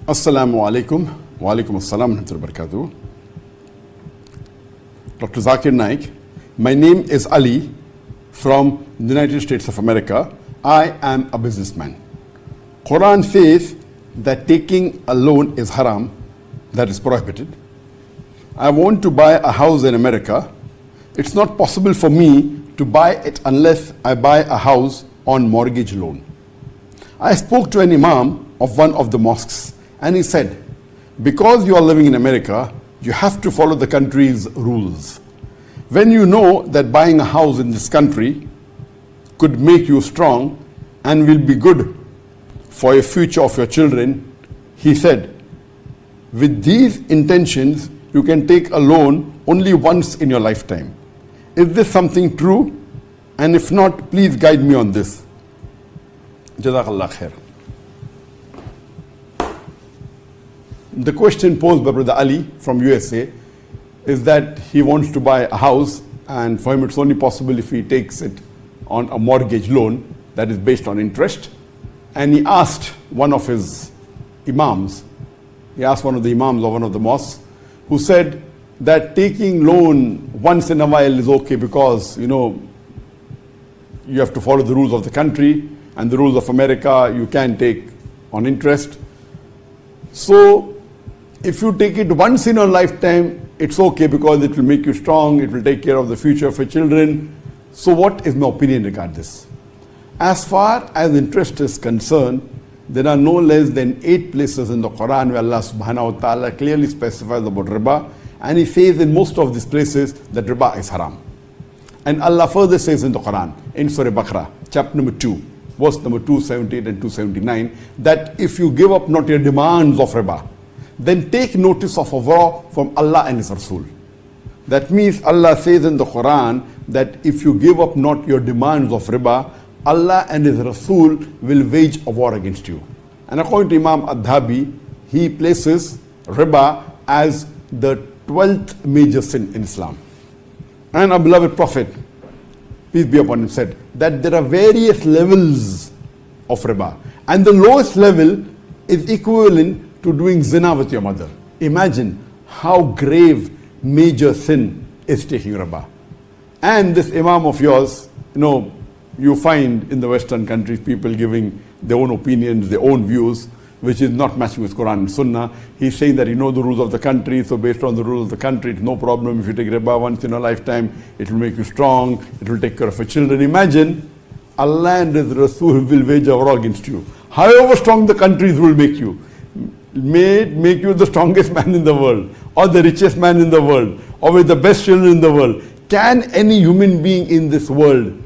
Assalamu alaikum. Wa alaikum assalam wa rahmatullahi wa barakatuh. Dr. Zakir Naik. My name is Ali from the United States of America. I am a businessman. Quran says that taking a loan is haram, that is prohibited. I want to buy a house in America. It's not possible for me to buy it unless I buy a house on mortgage loan. I spoke to an imam of one of the mosques and he said, because you are living in America, you have to follow the country's rules. When you know that buying a house in this country could make you strong and will be good for your future of your children, he said, with these intentions, you can take a loan only once in your lifetime. Is this something true? And if not, please guide me on this. Jazakallah khair. The question posed by Brother Ali from USA is that he wants to buy a house, and for him it's only possible if he takes it on a mortgage loan that is based on interest. And he asked one of his imams, of one of the mosques, who said that taking loan once in a while is okay because, you have to follow the rules of the country, and the rules of America you can take on interest. So if you take it once in your lifetime, it's okay because it will make you strong, it will take care of the future of your children. So what is my opinion regarding this? As far as interest is concerned, there are no less than 8 places in the Quran where Allah subhanahu wa ta'ala clearly specifies about riba, and he says in most of these places that riba is haram. And Allah further says in the Quran, in Surah Baqarah, chapter number 2, verse number 278 and 279, that if you give up not your demands of riba, then take notice of a vow from Allah and His Rasul. That means Allah says in the Quran that if you give up not your demands of riba, Allah and His Rasul will wage a war against you. And according to Imam Adhabi, he places riba as the 12th major sin in Islam. And our beloved Prophet, peace be upon him, said that there are various levels of riba. And the lowest level is equivalent to doing zina with your mother. Imagine how grave major sin is taking riba. And this imam of yours, you find in the Western countries people giving their own opinions, their own views, which is not matching with Quran and Sunnah. He's saying that you know the rules of the country, so based on the rules of the country, it's no problem if you take riba once in a lifetime, it will make you strong, it will take care of your children. Imagine Allah and His Rasul will wage a war against you. However strong the countries will make you, make you the strongest man in the world, or the richest man in the world, or with the best children in the world. Can any human being in this world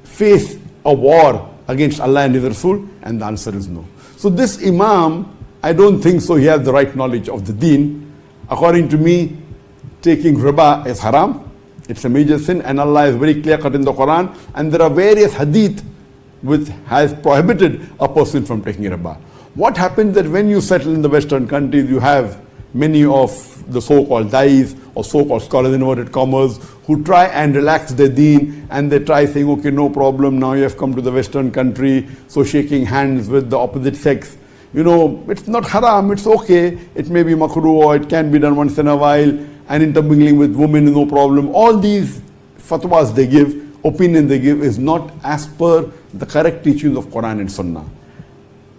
face a war against Allah and His Rasul? And the answer is no. So this Imam, I don't think so he has the right knowledge of the deen. According to me, taking riba is haram. It's a major sin, and Allah is very clear cut in the Quran, and there are various hadith which has prohibited a person from taking riba. What happens that when you settle in the Western countries, you have many of the so-called dais or so-called scholars in inverted commas who try and relax their deen, and they try saying, okay, no problem, now you have come to the Western country, so shaking hands with the opposite sex, it's not haram, it's okay, it may be makruh or it can be done once in a while, and intermingling with women is no problem. All these fatwas they give, opinion they give, is not as per the correct teachings of Quran and Sunnah.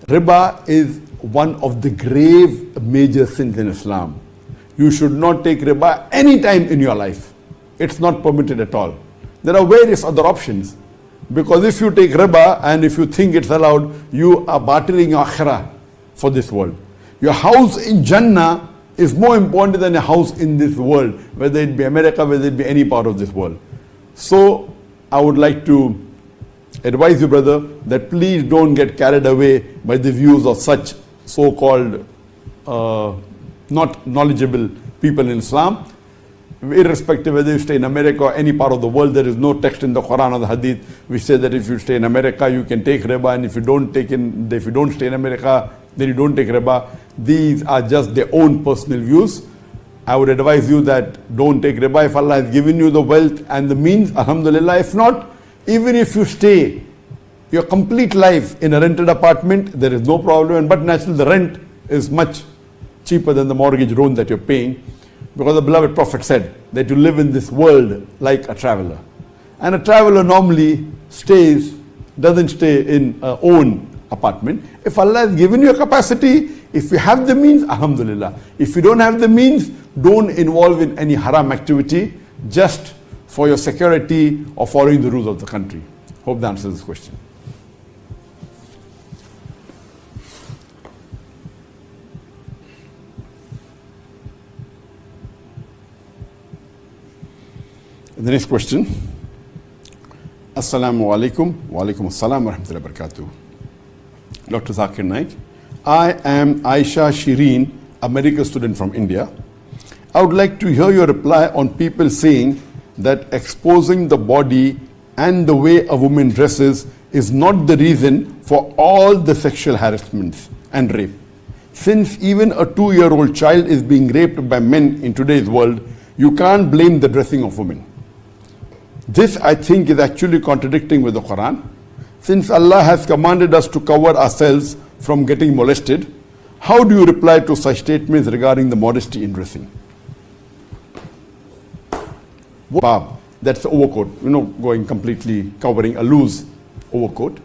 Riba is one of the grave major sins in Islam. You should not take riba any time in your life. It's not permitted at all. There are various other options. Because if you take riba and if you think it's allowed, you are bartering your akhirah for this world. Your house in Jannah is more important than a house in this world, whether it be America, whether it be any part of this world. So I would like to advise you, brother, that please don't get carried away by the views of such so-called not knowledgeable people in Islam. Irrespective whether you stay in America or any part of the world, there is no text in the Quran or the Hadith which says that if you stay in America you can take riba, and if you don't stay in America then you don't take riba. These are just their own personal views. I would advise you that don't take riba if Allah has given you the wealth and the means, alhamdulillah. If not, even if you stay your complete life in a rented apartment, there is no problem, but naturally the rent is much cheaper than the mortgage loan that you're paying, because the beloved Prophet said that you live in this world like a traveler. And a traveler normally doesn't stay in a own apartment. If Allah has given you a capacity, if you have the means, alhamdulillah. If you don't have the means, don't involve in any haram activity just for your security or following the rules of the country. Hope that answers this question. The next question. Assalamu alaikum. Wa alaikum assalam wa rahmatullahi wa barakatuh. Dr. Zakir Naik. I am Aisha Shireen, a medical student from India. I would like to hear your reply on people saying that exposing the body and the way a woman dresses is not the reason for all the sexual harassments and rape. Since even a 2-year-old child is being raped by men in today's world, you can't blame the dressing of women. This, I think, is actually contradicting with the Quran. Since Allah has commanded us to cover ourselves from getting molested, how do you reply to such statements regarding the modesty in dressing? Bab, that's the overcoat, going completely covering a loose overcoat.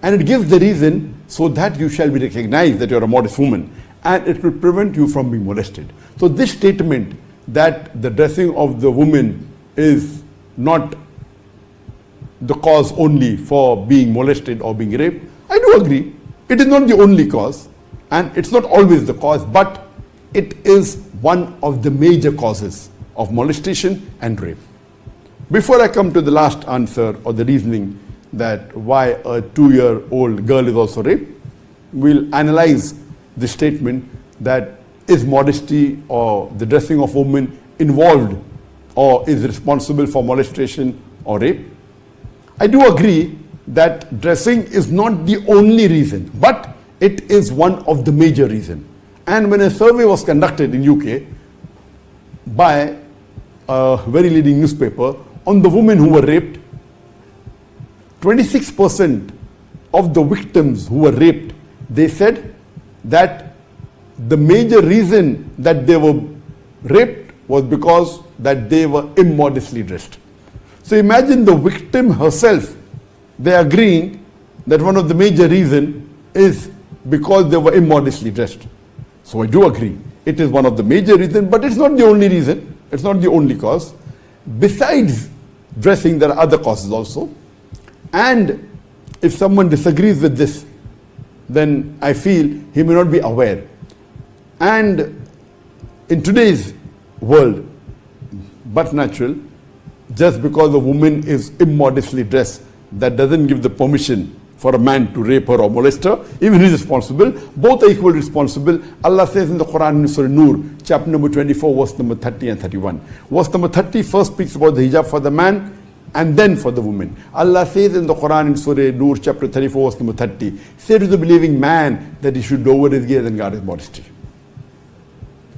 And it gives the reason so that you shall be recognized that you're a modest woman, and it will prevent you from being molested. So this statement that the dressing of the woman is not the cause only for being molested or being raped, I do agree. It is not the only cause, and it's not always the cause, but it is one of the major causes of molestation and rape. Before I come to the last answer or the reasoning that why a 2-year-old girl is also raped, we'll analyze the statement that is modesty or the dressing of women involved or is responsible for molestation or rape. I do agree that dressing is not the only reason, but it is one of the major reasons. And when a survey was conducted in UK by a very leading newspaper on the women who were raped, 26% of the victims who were raped, they said that the major reason that they were raped was because that they were immodestly dressed. So imagine the victim herself, they are agreeing that one of the major reasons is because they were immodestly dressed. So I do agree, it is one of the major reasons, but it's not the only reason, it's not the only cause. Besides dressing, there are other causes also. And if someone disagrees with this, then I feel he may not be aware. And in today's world, but natural, just because a woman is immodestly dressed, that doesn't give the permission for a man to rape her or molest her. Even he is responsible. Both are equally responsible. Allah says in the Quran in Surah Nur, chapter number 24, verse number 30 and 31. Verse number 30 first speaks about the hijab for the man and then for the woman. Allah says in the Quran in Surah Nur, chapter 34, verse number 30, say to the believing man that he should lower his gaze and guard his modesty.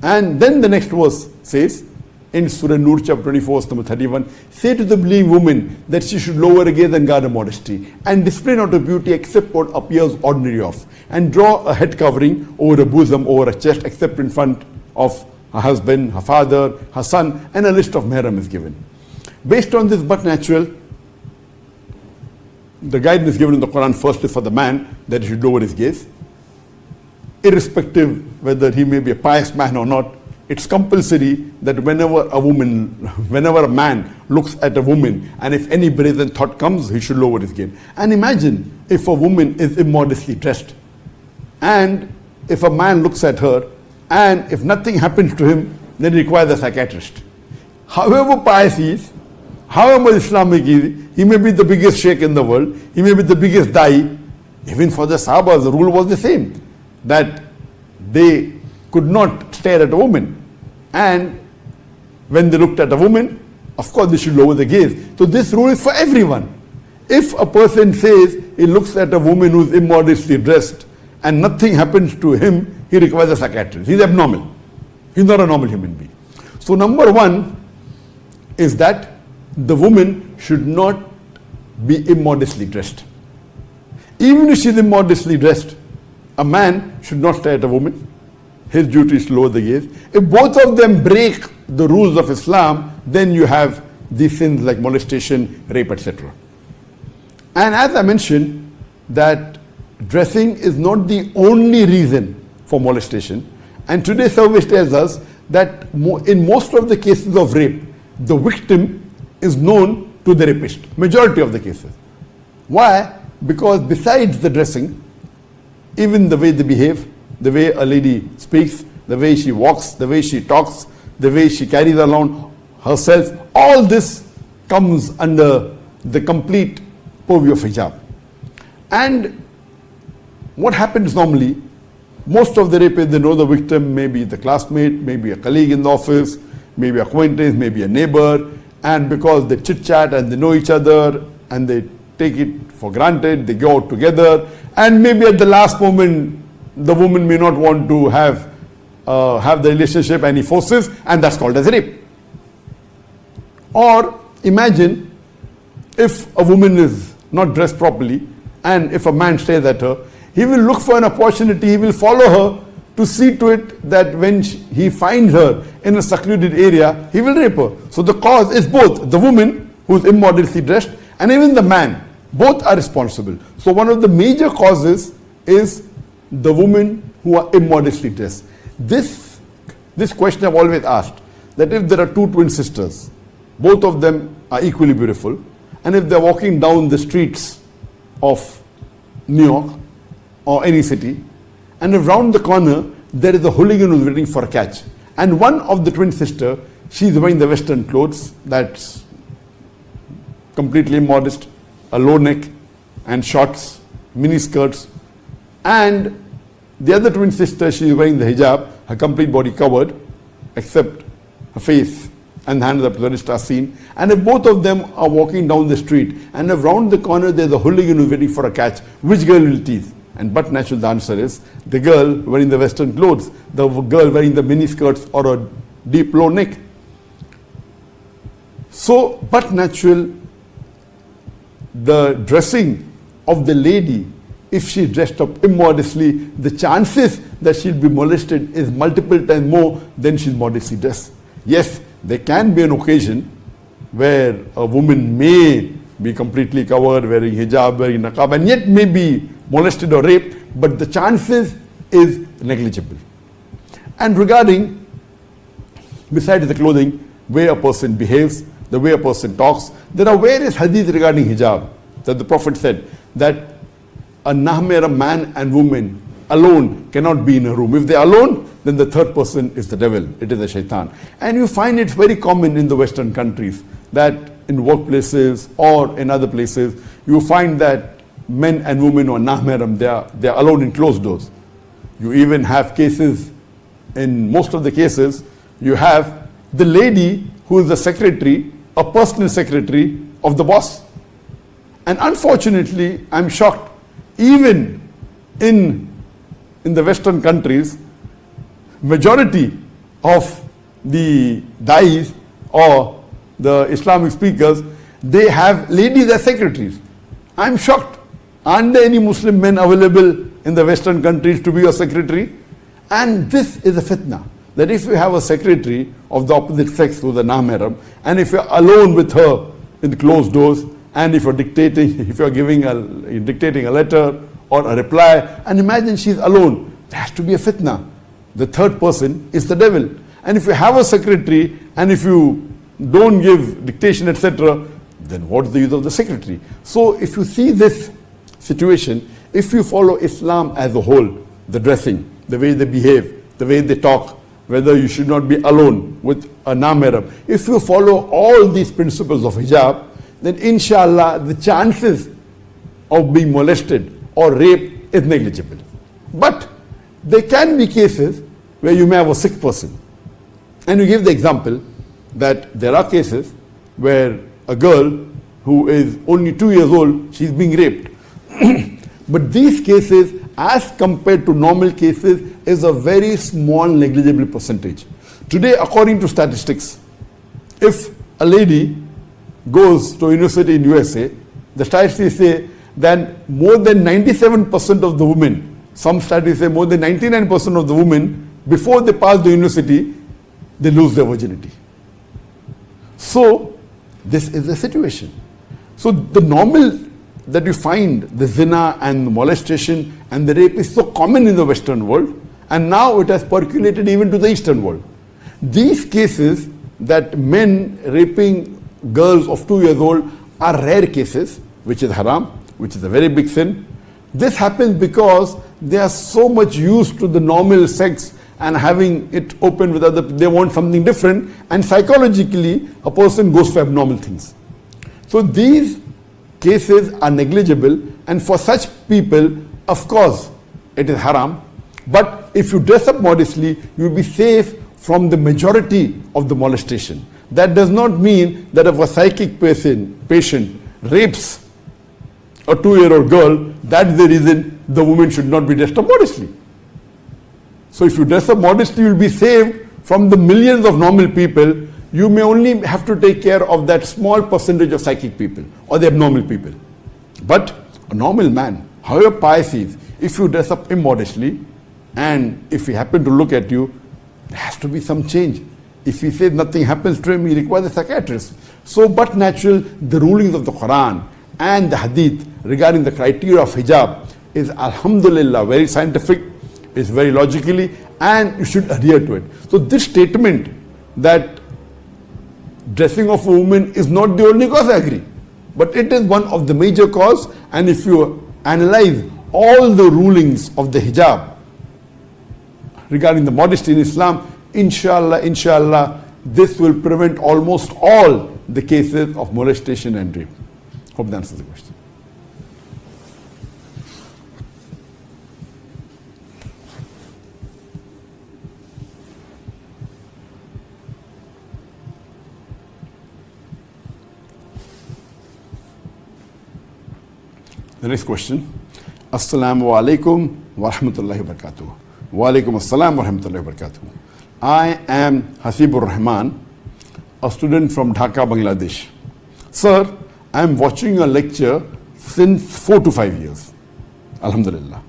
And then the next verse says, in Surah Nur chapter 24, verse number 31, say to the believing woman that she should lower her gaze and guard her modesty, and display not her beauty except what appears ordinary of, and draw a head covering over her bosom, over her chest, except in front of her husband, her father, her son, and a list of mahram is given. Based on this but natural, the guidance given in the Quran first is for the man that he should lower his gaze, irrespective whether he may be a pious man or not. It's compulsory that whenever a man looks at a woman, and if any brazen thought comes, he should lower his gaze. And imagine if a woman is immodestly dressed, and if a man looks at her, and if nothing happens to him, then he requires a psychiatrist. However pious he is, however Islamic he is, he may be the biggest sheikh in the world, he may be the biggest da'i. Even for the Sahabas, the rule was the same, that they could not stare at a woman. And when they looked at a woman, of course they should lower the gaze. So this rule is for everyone. If a person says he looks at a woman who is immodestly dressed and nothing happens to him, he requires a psychiatrist. He's abnormal. He's not a normal human being. So number one is that the woman should not be immodestly dressed. Even if she's immodestly dressed, a man should not stare at a woman. his duty is to lower the gaze. If both of them break the rules of Islam, then you have these sins like molestation, rape, etc. And as I mentioned, that dressing is not the only reason for molestation. And today's survey tells us that in most of the cases of rape, the victim is known to the rapist, majority of the cases. Why? Because besides the dressing, even the way they behave, the way a lady speaks, the way she walks, the way she talks, the way she carries around herself, all this comes under the complete purview of hijab. And what happens normally, most of the rapists, they know the victim, maybe the classmate, maybe a colleague in the office, maybe acquaintance, maybe a neighbor, and because they chit chat and they know each other and they take it for granted, they go out together, and maybe at the last moment the woman may not want to have the relationship and he forces, and that's called as rape. Or imagine if a woman is not dressed properly and if a man stares at her, he will look for an opportunity, he will follow her to see to it that when he finds her in a secluded area, he will rape her. So the cause is both the woman who is immodestly dressed and even the man. Both are responsible. So one of the major causes is the women who are immodestly dressed. This question I've always asked, that if there are two twin sisters, both of them are equally beautiful, and if they're walking down the streets of New York or any city, and if round the corner there is a hooligan who's waiting for a catch, and one of the twin sister, she's wearing the Western clothes, that's completely immodest, a low neck and shorts, mini skirts, and the other twin sister, she's wearing the hijab, her complete body covered, except her face and the hands up to the wrist are seen. And if both of them are walking down the street, and if round the corner there's a hooligan who's waiting for a catch, which girl will tease? And but natural, the answer is the girl wearing the Western clothes, the girl wearing the mini skirts or a deep low neck. So, but natural, the dressing of the lady, if she dressed up immodestly, the chances that she'll be molested is multiple times more than she's modestly dressed. Yes, there can be an occasion where a woman may be completely covered, wearing hijab, wearing niqab, and yet may be molested or raped, but the chances is negligible. And regarding, besides the clothing, way a person behaves, the way a person talks, there are various hadiths regarding hijab that the Prophet said that a nahmera man and woman alone cannot be in a room. If they are alone, then the third person is the devil, it is the shaitan. And you find it very common in the Western countries that in workplaces or in other places, you find that men and women who are nahmeram, they are alone in closed doors. You even have cases, in most of the cases, you have the lady who is the secretary, a personal secretary of the boss. And unfortunately, I'm shocked, even in the Western countries, majority of the dais or the Islamic speakers, they have ladies as secretaries. I'm shocked. Aren't there any Muslim men available in the Western countries to be your secretary? And this is a fitna, that if you have a secretary of the opposite sex who's a nahmeram, and if you're alone with her in closed doors, and if you're dictating a letter or a reply, and imagine she's alone, there has to be a fitna. The third person is the devil. And if you have a secretary, and if you don't give dictation, etc., then what's the use of the secretary? So if you see this situation, if you follow Islam as a whole, the dressing, the way they behave, the way they talk, whether you should not be alone with a nahmeram, if you follow all these principles of hijab, then inshallah the chances of being molested or raped is negligible. But there can be cases where you may have a sick person. And you give the example that there are cases where a girl who is only 2 years old, she's being raped. But these cases, as compared to normal cases, is a very small negligible percentage. Today, according to statistics, if a lady goes to a university in USA, the statistics say that more than 97% of the women, some studies say more than 99% of the women before they pass the university, they lose their virginity. So, this is the situation. So, the normal that you find, the zina and the molestation and the rape is so common in the Western world, and now it has percolated even to the Eastern world. These cases that men raping girls of 2 years old are rare cases, which is haram, which is a very big sin. This happens because they are so much used to the normal sex and having it open with other, they want something different, and psychologically a person goes for abnormal things. So these cases are negligible, and for such people, of course, it is haram. But if you dress up modestly, you will be safe from the majority of the molestation. That does not mean that if a psychic patient rapes a 2-year-old girl, that's the reason the woman should not be dressed up modestly. So if you dress up modestly, you will be saved from the millions of normal people. You may only have to take care of that small percentage of psychic people or the abnormal people. But a normal man, however pious he is, if you dress up immodestly and if he happen to look at you, there has to be some change. If he says nothing happens to him, he requires a psychiatrist. So, but natural, the rulings of the Quran and the Hadith regarding the criteria of hijab is alhamdulillah very scientific, is very logically, and you should adhere to it. So this statement that dressing of a woman is not the only cause, I agree, but it is one of the major cause. And if you analyze all the rulings of the hijab regarding the modesty in Islam, inshallah, this will prevent almost all the cases of molestation and rape. Hope that answers the question. The next question. Assalamu alaikum wa rahmatullahi wa barakatuh. Wa alaikum assalam wa rahmatullahi wa barakatuh. I am Hasibur Rahman, a student from Dhaka, Bangladesh. Sir, I am watching your lecture since 4 to 5 years. Alhamdulillah.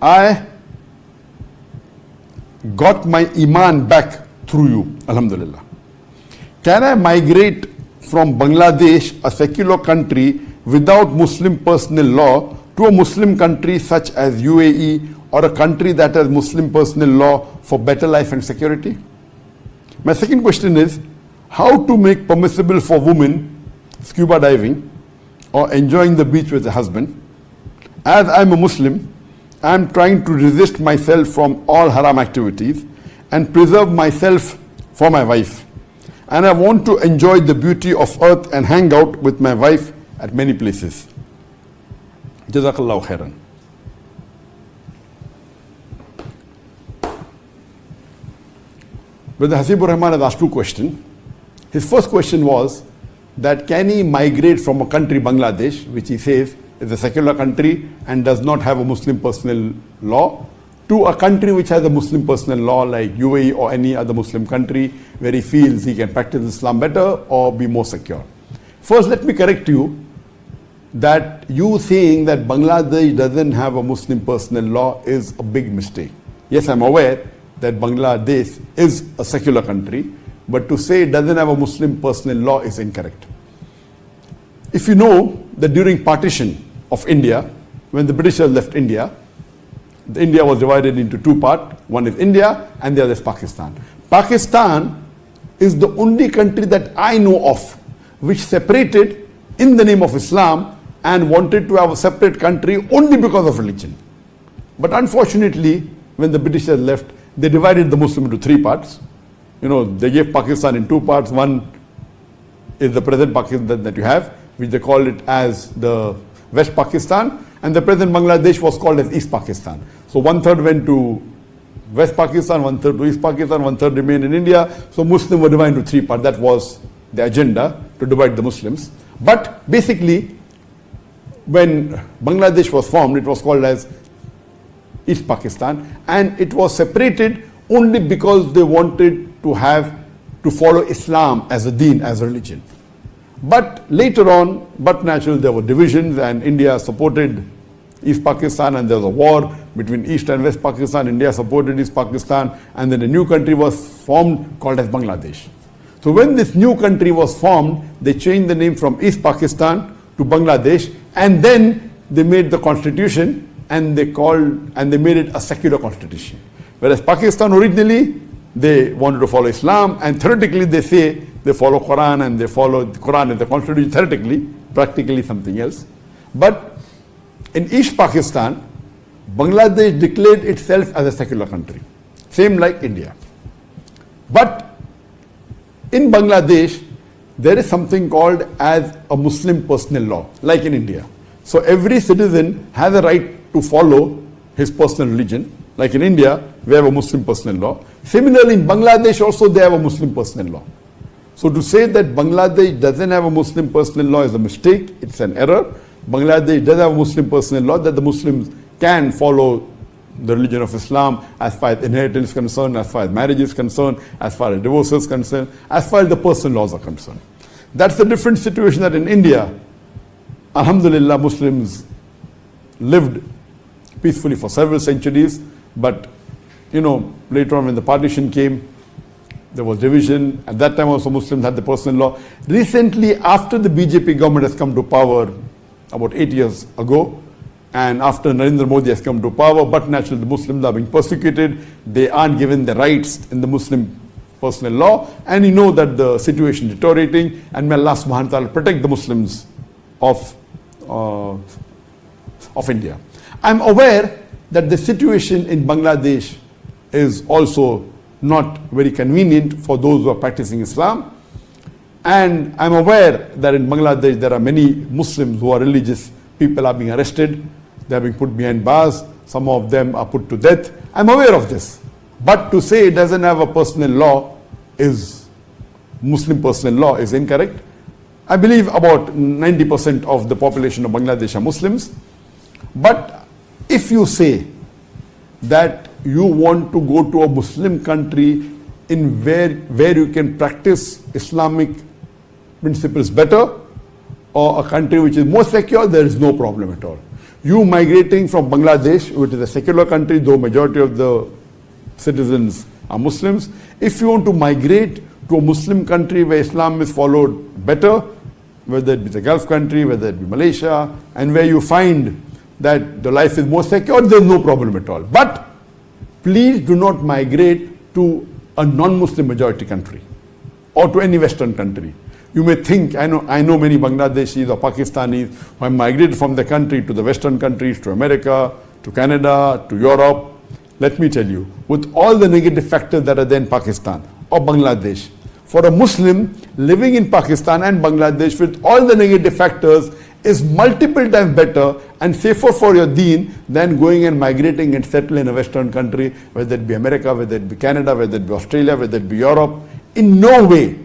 I got my iman back through you. Alhamdulillah. Can I migrate from Bangladesh, a secular country without Muslim personal law, to a Muslim country such as UAE or a country that has Muslim personal law for better life and security? My second question is, how to make permissible for women scuba diving or enjoying the beach with a husband? As I'm a Muslim, I'm trying to resist myself from all haram activities and preserve myself for my wife. And I want to enjoy the beauty of earth and hang out with my wife at many places. Jazakallahu khairan. Brother Hasibur Rahman has asked two questions. His first question was that can he migrate from a country, Bangladesh, which he says is a secular country and does not have a Muslim personal law, to a country which has a Muslim personal law like UAE or any other Muslim country where he feels he can practice Islam better or be more secure. First, let me correct you that you saying that Bangladesh doesn't have a Muslim personal law is a big mistake. Yes, I'm aware that Bangladesh is a secular country, but to say it doesn't have a Muslim personal law is incorrect. If you know that during partition of India, when the Britishers left India, India was divided into two parts. One is India and the other is Pakistan. Pakistan is the only country that I know of which separated in the name of Islam and wanted to have a separate country only because of religion. But unfortunately, when the Britishers left, they divided the Muslim into three parts. You know, they gave Pakistan in two parts. One is the present Pakistan that you have, which they call it as the West Pakistan, and the present Bangladesh was called as East Pakistan. So 1/3 went to West Pakistan, 1/3 to East Pakistan, 1/3 remained in India. So Muslims were divided into three parts. That was the agenda, to divide the Muslims. But basically, when Bangladesh was formed, it was called as East Pakistan, and it was separated only because they wanted to follow Islam as a deen, as a religion. But later on, but naturally there were divisions and India supported East Pakistan and there was a war between East and West Pakistan. India supported East Pakistan, and then a new country was formed called as Bangladesh. So when this new country was formed, they changed the name from East Pakistan to Bangladesh, and then they made the constitution, and they made it a secular constitution. Whereas Pakistan originally, they wanted to follow Islam, and theoretically they say they follow Quran, and they follow the Quran and the constitution theoretically, practically something else. But in East Pakistan, Bangladesh declared itself as a secular country, same like India. But in Bangladesh, there is something called as a Muslim personal law, like in India. So every citizen has a right to follow his personal religion. Like in India, we have a Muslim personal law. Similarly, in Bangladesh also they have a Muslim personal law. So to say that Bangladesh doesn't have a Muslim personal law is a mistake, it's an error. Bangladesh does have a Muslim personal law that the Muslims can follow the religion of Islam as far as inheritance is concerned, as far as marriage is concerned, as far as divorce is concerned, as far as the personal laws are concerned. That's the different situation that in India, alhamdulillah, Muslims lived peacefully for several centuries, but later on when the partition came, there was division. At that time also Muslims had the personal law. Recently, after the BJP government has come to power about 8 years ago, and after Narendra Modi has come to power, but naturally the Muslims are being persecuted, they aren't given the rights in the Muslim personal law, and you know that the situation is deteriorating, and may Allah subhanahu wa ta'ala protect the Muslims of India. I'm aware that the situation in Bangladesh is also not very convenient for those who are practicing Islam, and I'm aware that in Bangladesh there are many Muslims who are religious people are being arrested, they are being put behind bars, some of them are put to death. I'm aware of this. But to say it doesn't have a personal law Muslim personal law is incorrect. I believe about 90% of the population of Bangladesh are Muslims. But if you say that you want to go to a Muslim country in where you can practice Islamic principles better, or a country which is more secure, there is no problem at all. You migrating from Bangladesh, which is a secular country, though majority of the citizens are Muslims, if you want to migrate to a Muslim country where Islam is followed better, whether it be the Gulf country, whether it be Malaysia, and where you find that the life is more secure, there is no problem at all. But please do not migrate to a non-Muslim majority country or to any Western country. You may think, I know many Bangladeshis or Pakistanis who have migrated from the country to the Western countries, to America, to Canada, to Europe. Let me tell you, with all the negative factors that are there in Pakistan or Bangladesh, for a Muslim living in Pakistan and Bangladesh with all the negative factors is multiple times better and safer for your deen than going and migrating and settling in a Western country, whether it be America, whether it be Canada, whether it be Australia, whether it be Europe. In no way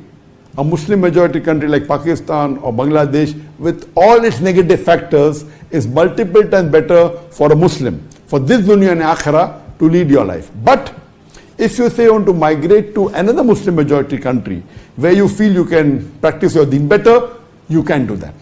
a Muslim majority country like Pakistan or Bangladesh with all its negative factors is multiple times better for a Muslim, for this dunya and akhirah, to lead your life. But if you say you want to migrate to another Muslim majority country where you feel you can practice your deen better, you can do that.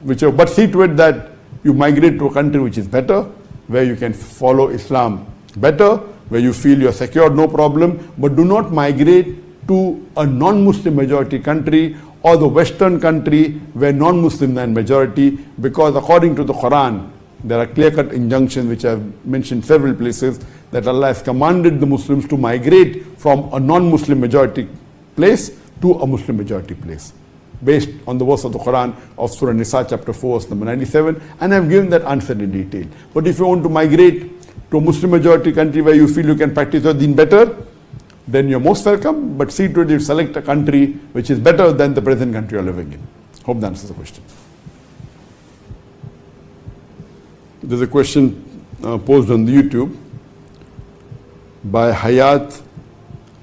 But see to it that you migrate to a country which is better, where you can follow Islam better, where you feel you're secure, no problem, but do not migrate to a non-Muslim majority country or the Western country where non-Muslims are in majority, because according to the Quran, there are clear-cut injunctions which I have mentioned several places that Allah has commanded the Muslims to migrate from a non-Muslim majority place to a Muslim majority place, based on the verse of the Quran of Surah Nisa chapter 4 verse number 97, and I have given that answer in detail. But if you want to migrate to a Muslim majority country where you feel you can practice your deen better, then you're most welcome, but see to it you select a country which is better than the present country you're living in. Hope that answers the question. There's a question posed on the YouTube by Hayat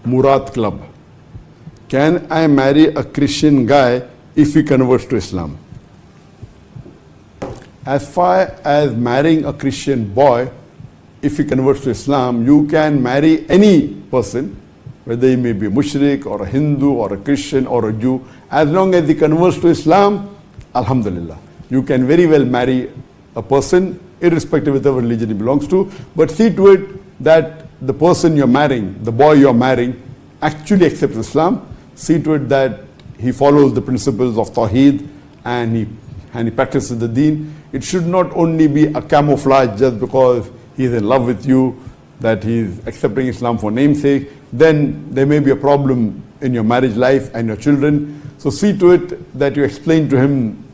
Murad Club. Can I marry a Christian guy if he converts to Islam? As far as marrying a Christian boy, if he converts to Islam, you can marry any person, whether he may be a mushrik or a Hindu or a Christian or a Jew, as long as he converts to Islam, alhamdulillah. You can very well marry a person irrespective of whatever religion he belongs to. But see to it that the person you're marrying, the boy you're marrying, actually accepts Islam. See to it that he follows the principles of Tawheed and he practices the deen. It should not only be a camouflage just because he's in love with you, that he's accepting Islam for namesake. Then there may be a problem in your marriage life and your children. So see to it that you explain to him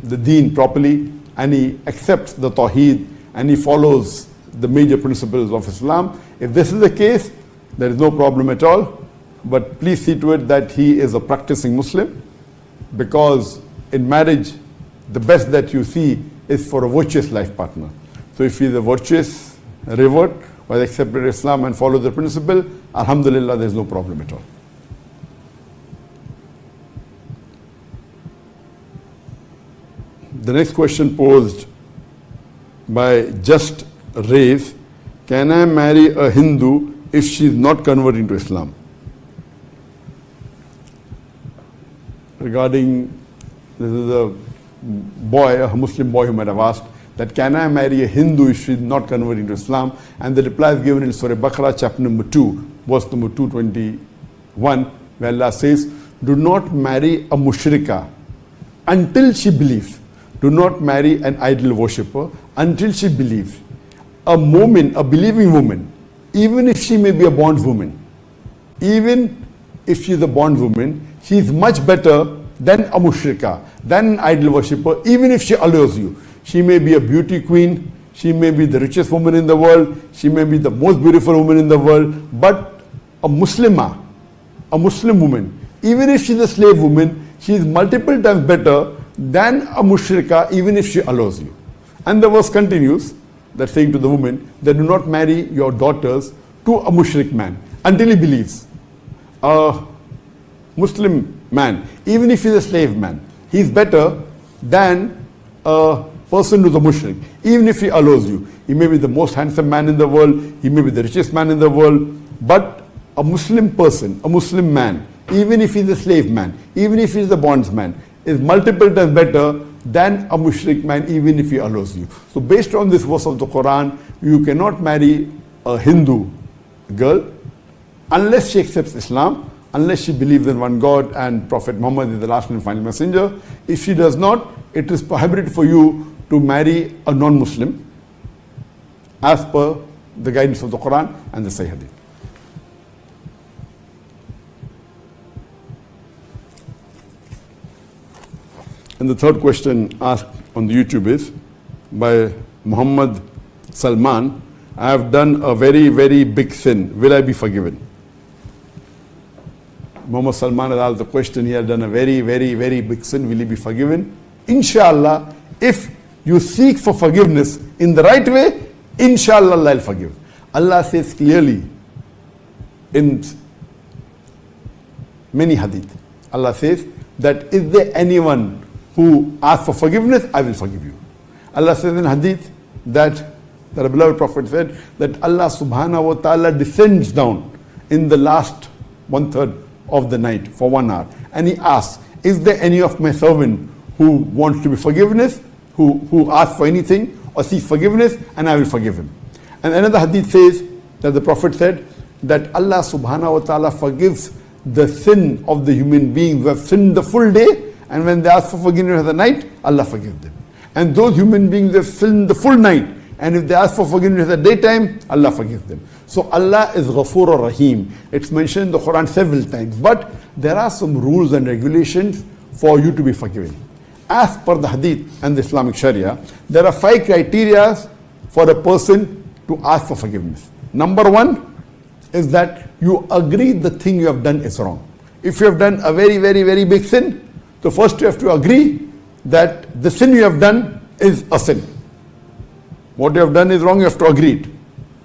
the deen properly and he accepts the Tawheed and he follows the major principles of Islam. If this is the case, there is no problem at all. But please see to it that he is a practicing Muslim, because in marriage, the best that you see is for a virtuous life partner. So if he is a virtuous revert, who has accepted Islam and follows the principle, alhamdulillah, there is no problem at all. The next question posed by Just Raise: can I marry a Hindu if she is not converting to Islam? Regarding, this is a boy, a Muslim boy who might have asked that can I marry a Hindu if she is not converting to Islam? And the reply is given in Surah Baqarah chapter number 2, verse number 221, where Allah says, do not marry a mushrika until she believes. Do not marry an idol worshipper until she believes. A mu'min, a believing woman, even if she may be a bondwoman, even if she is a bondwoman, she is much better than a mushrika, than an idol worshipper, even if she allures you. She may be a beauty queen, she may be the richest woman in the world, she may be the most beautiful woman in the world, but a Muslimah, a Muslim woman, even if she is a slave woman, she is multiple times better than a mushrika, even if she allures you. And the verse continues, that saying to the woman, that do not marry your daughters to a mushrik man until he believes. A Muslim man, even if he's a slave man, he's better than a person who's a mushrik, even if he allures you. He may be the most handsome man in the world, he may be the richest man in the world, but a Muslim person, a Muslim man, even if he's a slave man, even if he's a bondsman, is multiple times better than a mushrik man, even if he allures you. So based on this verse of the Quran, you cannot marry a Hindu girl unless she accepts Islam, unless she believes in one God and Prophet Muhammad is the last and final messenger. If she does not, it is prohibited for you to marry a non-Muslim as per the guidance of the Quran and the Sahih Hadith. And the third question asked on the YouTube is by Muhammad Salman: I have done a very, very big sin. Will I be forgiven? Muhammad Salman has asked the question, he has done a very, very, very big sin. Will he be forgiven? Inshallah, if you seek for forgiveness in the right way, inshallah Allah will forgive. Allah says clearly in many hadith, Allah says that is there anyone who asks for forgiveness, I will forgive you. Allah says in hadith that the beloved Prophet said that Allah subhanahu wa ta'ala descends down in the last 1/3 of the night for 1 hour and he asks, is there any of my servant who wants to be forgiveness, who asks for anything or seeks forgiveness, and I will forgive him. And another hadith says that the Prophet said that Allah subhanahu wa ta'ala forgives the sin of the human beings who have sinned the full day, and when they ask for forgiveness at the night, Allah forgives them. And those human beings who have sinned the full night, and if they ask for forgiveness at the daytime, Allah forgives them. So Allah is Ghafoor Rahim. It's mentioned in the Quran several times. But there are some rules and regulations for you to be forgiven. As per the Hadith and the Islamic Sharia, there are 5 criteria for a person to ask for forgiveness. Number 1 is that you agree the thing you have done is wrong. If you have done a very, very, very big sin, so first you have to agree that the sin you have done is a sin. What you have done is wrong, you have to agree it.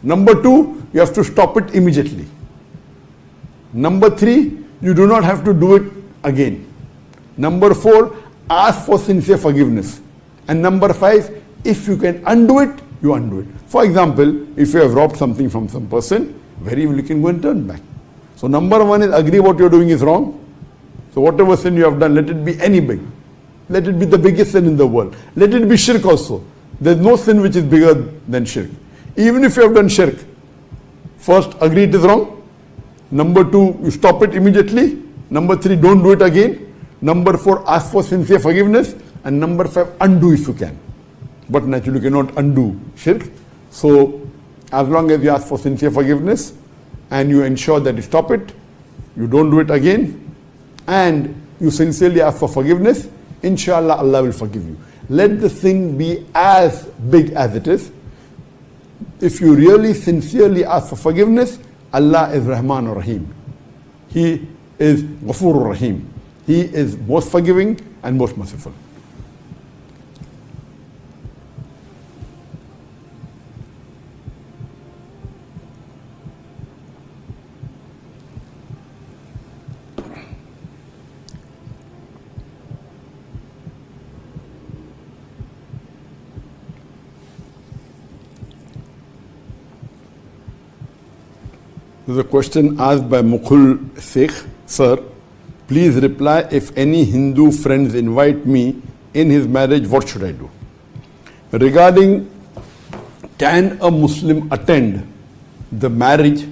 Number 2, you have to stop it immediately. Number 3, you do not have to do it again. Number 4, ask for sincere forgiveness. And number 5, if you can undo it, you undo it. For example, if you have robbed something from some person, very well you can go and turn back. So number 1 is agree what you are doing is wrong. So whatever sin you have done, let it be any big. Let it be the biggest sin in the world. Let it be shirk also. There's no sin which is bigger than shirk. Even if you have done shirk, first agree it is wrong. Number 2, you stop it immediately. Number 3, don't do it again. Number 4, ask for sincere forgiveness. And number 5, undo if you can. But naturally you cannot undo shirk. So as long as you ask for sincere forgiveness and you ensure that you stop it, you don't do it again, and you sincerely ask for forgiveness, inshallah Allah will forgive you. Let the sin be as big as it is. If you really sincerely ask for forgiveness, Allah is Rahman Rahim. He is Ghafur Rahim. He is most forgiving and most merciful. There's a question asked by Mukhul Sheikh, sir, please reply, if any Hindu friends invite me in his marriage, what should I do? Regarding can a Muslim attend the marriage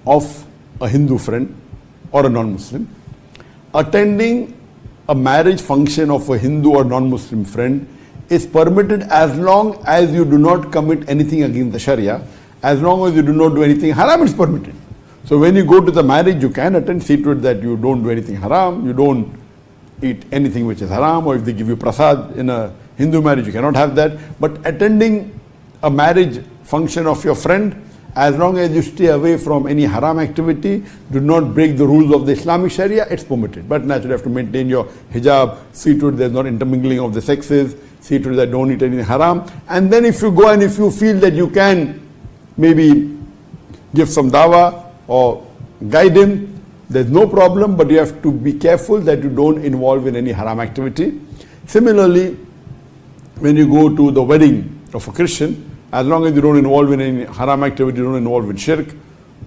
of a Hindu friend or a non-Muslim? Attending a marriage function of a Hindu or non-Muslim friend is permitted as long as you do not commit anything against the Sharia. As long as you do not do anything haram, it's permitted. So when you go to the marriage, you can attend, see to it that you don't do anything haram, you don't eat anything which is haram, or if they give you prasad in a Hindu marriage, you cannot have that. But attending a marriage function of your friend, as long as you stay away from any haram activity, do not break the rules of the Islamic Sharia, it's permitted. But naturally you have to maintain your hijab, see to it there's not intermingling of the sexes, see to it that don't eat anything haram. And then if you go and if you feel that you can maybe give some dawah, or guide him, there's no problem, but you have to be careful that you don't involve in any haram activity. Similarly, when you go to the wedding of a Christian, as long as you don't involve in any haram activity, you don't involve in shirk,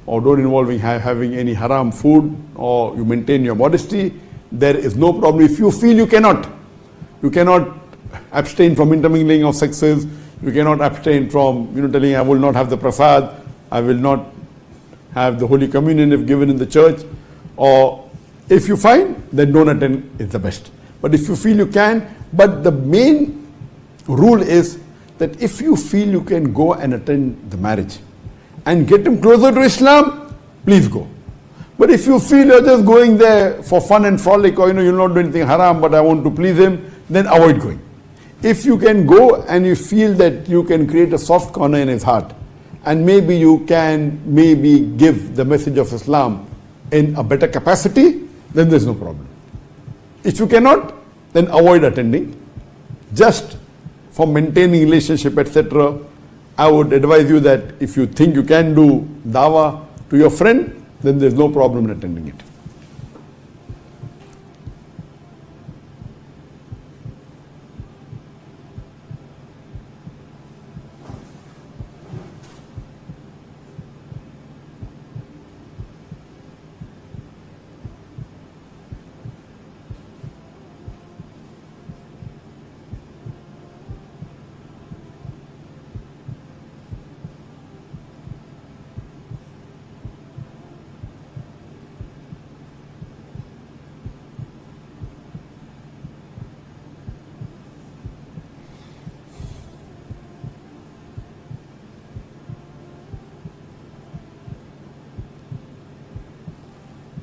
or don't involve in having any haram food, or you maintain your modesty, there is no problem. If you feel you cannot abstain from intermingling of sexes, you cannot abstain from telling I will not have the prasad, I will not have the Holy Communion if given in the church, or if you find, then don't attend is the best. But if you feel you can, but the main rule is that if you feel you can go and attend the marriage and get him closer to Islam, please go. But if you feel you're just going there for fun and frolic, or you'll not do anything haram, but I want to please him, then avoid going. If you can go and you feel that you can create a soft corner in his heart, and maybe you can give the message of Islam in a better capacity, then there's no problem. If you cannot, then avoid attending. Just for maintaining relationship, etc., I would advise you that if you think you can do dawah to your friend, then there's no problem in attending it.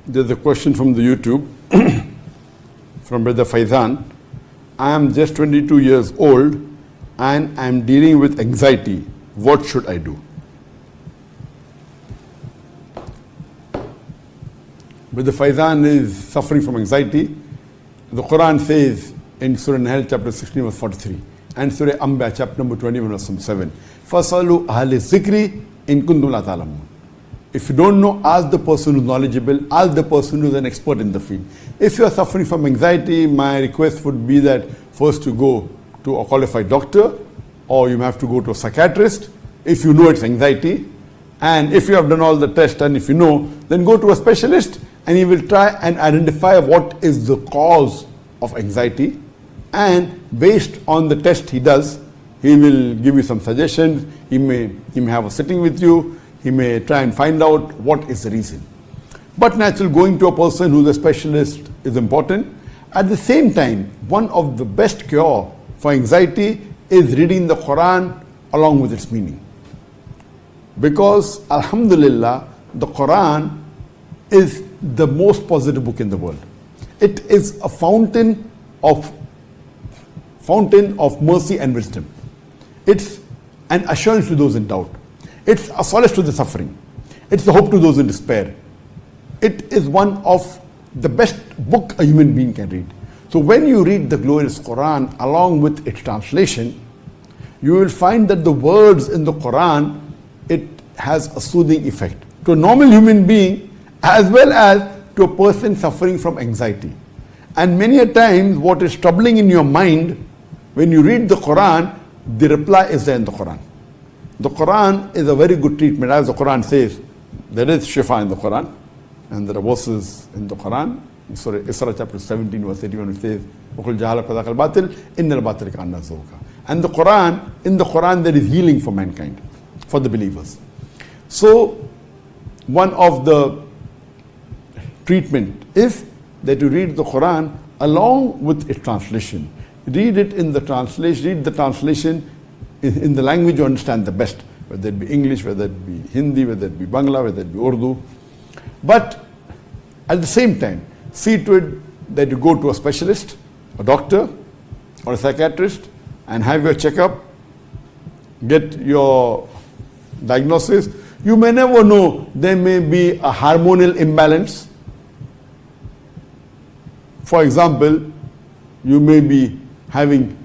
There's a question from the YouTube from Brother Faizan. I am just 22 years old and I am dealing with anxiety. What should I do? Brother Faizan is suffering from anxiety. The Quran says in Surah Nahl chapter 16 verse 43 and Surah Anbiya chapter number 21 verse 7, فَاسْأَلُوا أَهْلِ الذِّكْرِ إِن كُنتُمْ لَا تَعْلَمُونَ. If you don't know, ask the person who's knowledgeable, ask the person who's an expert in the field. If you are suffering from anxiety, my request would be that first you go to a qualified doctor, or you have to go to a psychiatrist if you know it's anxiety. And if you have done all the tests and if you know, then go to a specialist and he will try and identify what is the cause of anxiety. And based on the test he does, He will give you some suggestions. He may have a sitting with you. He may try and find out what is the reason. But naturally, going to a person who's a specialist is important. At the same time, one of the best cure for anxiety is reading the Quran along with its meaning. Because, alhamdulillah, the Quran is the most positive book in the world. It is a fountain of mercy and wisdom. It's an assurance to those in doubt. It's a solace to the suffering. It's the hope to those in despair. It is one of the best book a human being can read. So when you read the glorious Quran along with its translation, you will find that the words in the Quran, it has a soothing effect to a normal human being as well as to a person suffering from anxiety. And many a times what is troubling in your mind, when you read the Quran, the reply is there in the Quran. The Quran is a very good treatment. As the Quran says, there is shifa in the Quran, and there are verses in the Quran. In Surah Isra chapter 17 verse 81 it says, وَقُلْ جَهَلَ فَذَاكَ الْبَاطِلِ إِنَّ الْبَاطِلَ كَانَ زَهُوقًا. And the Quran, in the Quran there is healing for mankind, for the believers. So one of the treatment is that you read the Quran along with its translation. Read it in the translation, read the translation in the language you understand the best, whether it be English, whether it be Hindi, whether it be Bangla, whether it be Urdu. But at the same time, see to it that you go to a specialist, a doctor or a psychiatrist, and have your checkup, get your diagnosis. You may never know, there may be a hormonal imbalance. For example, you may be having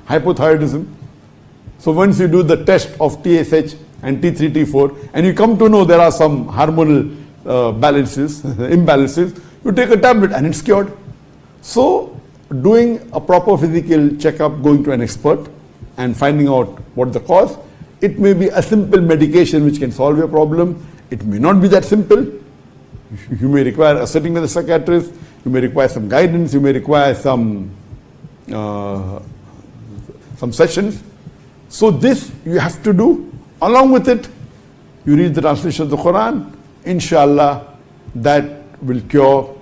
hypothyroidism. So once you do the test of TSH and T3, T4, and you come to know there are some hormonal imbalances, you take a tablet and it's cured. So doing a proper physical checkup, going to an expert and finding out what the cause, it may be a simple medication which can solve your problem. It may not be that simple. You may require a sitting with a psychiatrist, you may require some guidance, you may require some sessions. So this you have to do. Along with it, you read the translation of the Quran. Inshallah, that will cure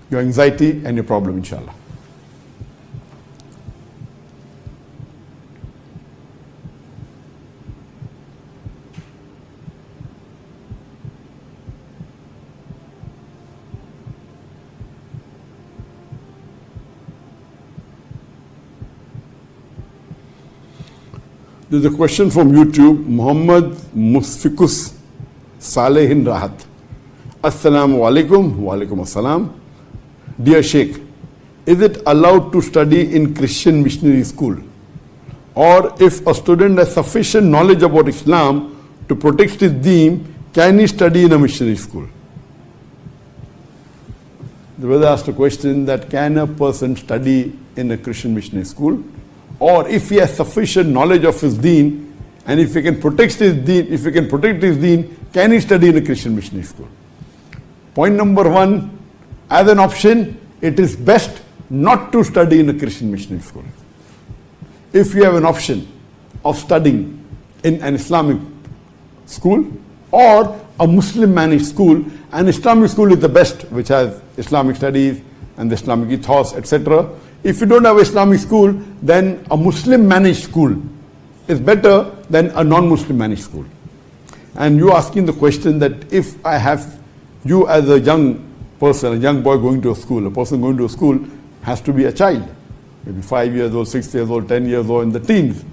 your anxiety and your problem, inshallah. There's a question from YouTube, Muhammad Musfikus Salehin Rahat. Assalamu alaikum, wa alaikum assalam. Dear Sheikh, is it allowed to study in Christian missionary school? Or if a student has sufficient knowledge about Islam to protect his deen, can he study in a missionary school? The brother asked a question that can a person study in a Christian missionary school? Or if he has sufficient knowledge of his deen, and if he can protect his deen, can he study in a Christian missionary school? Point number one, as an option, it is best not to study in a Christian missionary school. If you have an option of studying in an Islamic school or a Muslim managed school, an Islamic school is the best, which has Islamic studies and the Islamic ethos, etc. If you don't have Islamic school, then a Muslim managed school is better than a non-Muslim managed school. And you asking the question that if I have you as a young person, a young boy going to a school, a person going to a school has to be a child, maybe 5 years old, 6 years old, 10 years old, in the teens.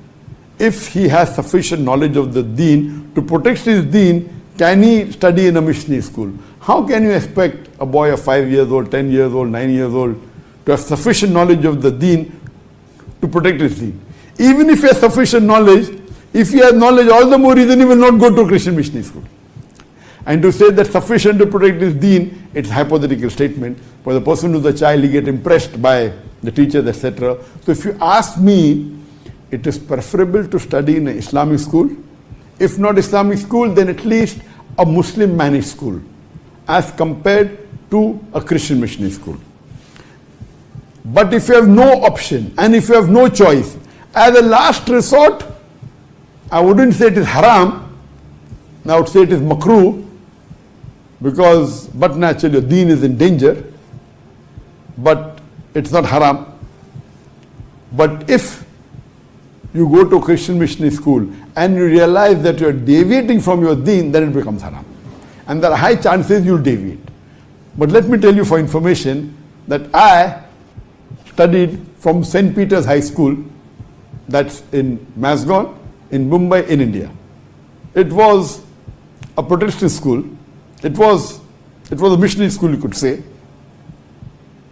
If he has sufficient knowledge of the deen to protect his deen, can he study in a missionary school? How can you expect a boy of 5 years old, 10 years old, 9 years old to have sufficient knowledge of the deen to protect his deen? Even if he has sufficient knowledge, if he has knowledge, all the more reason he will not go to a Christian missionary school. And to say that sufficient to protect his deen, it's a hypothetical statement. For the person who's a child, he gets impressed by the teachers, etc. So if you ask me, it is preferable to study in an Islamic school. If not Islamic school, then at least a Muslim managed school as compared to a Christian missionary school. But if you have no option and if you have no choice, as a last resort, I wouldn't say it is haram, I would say it is makruh, because but naturally your deen is in danger, but it's not haram. But if you go to a Christian missionary school and you realize that you are deviating from your deen, then it becomes haram. And there are high chances you'll deviate. But let me tell you for information that I studied from St. Peter's High School, that's in Masgon, in Mumbai, in India. It was a Protestant school. It was a missionary school, you could say.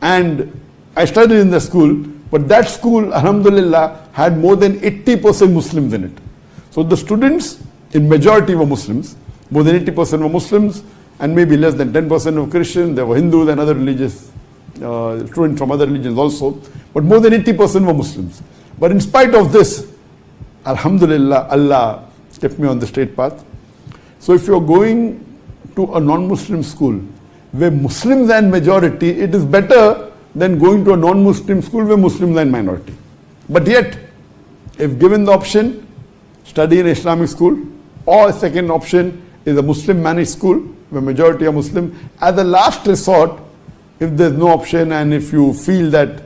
And I studied in the school, but that school, alhamdulillah, had more than 80% Muslims in it. So the students, in majority, were Muslims. More than 80% were Muslims, and maybe less than 10% were Christian. There were Hindus and other religious students from other religions also. But more than 80% were Muslims. But in spite of this, alhamdulillah, Allah kept me on the straight path. So if you're going to a non-Muslim school where Muslims are in majority, it is better than going to a non-Muslim school where Muslims are in minority. But yet, if given the option, study in Islamic school, or second option is a Muslim managed school where majority are Muslim. As a last resort, if there's no option and if you feel that,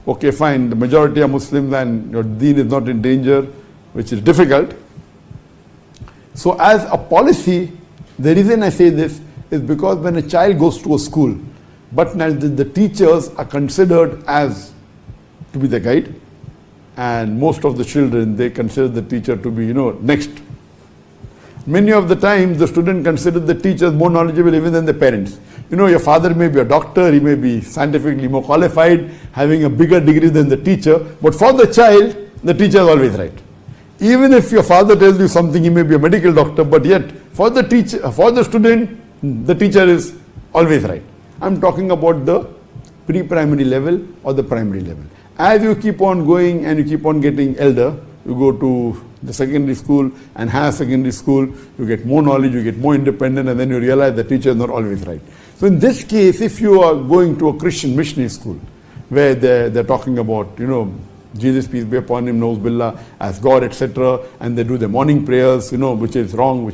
okay, fine, the majority are Muslims and your deen is not in danger, which is difficult. So as a policy, the reason I say this is because when a child goes to a school, but now the teachers are considered as to be the guide, and most of the children, they consider the teacher to be, next. Many of the times, the student considers the teachers more knowledgeable even than the parents. Your father may be a doctor, he may be scientifically more qualified, having a bigger degree than the teacher, but for the child, the teacher is always right. Even if your father tells you something, he may be a medical doctor, but yet, for the teacher, for the student, the teacher is always right. I'm talking about the pre-primary level or the primary level. As you keep on going and you keep on getting elder, you go to the secondary school and higher secondary school, you get more knowledge, you get more independent, and then you realize the teacher is not always right. So in this case, if you are going to a Christian missionary school where they're talking about, Jesus, peace be upon him, knows Billah as God, etc., and they do the morning prayers, which is wrong,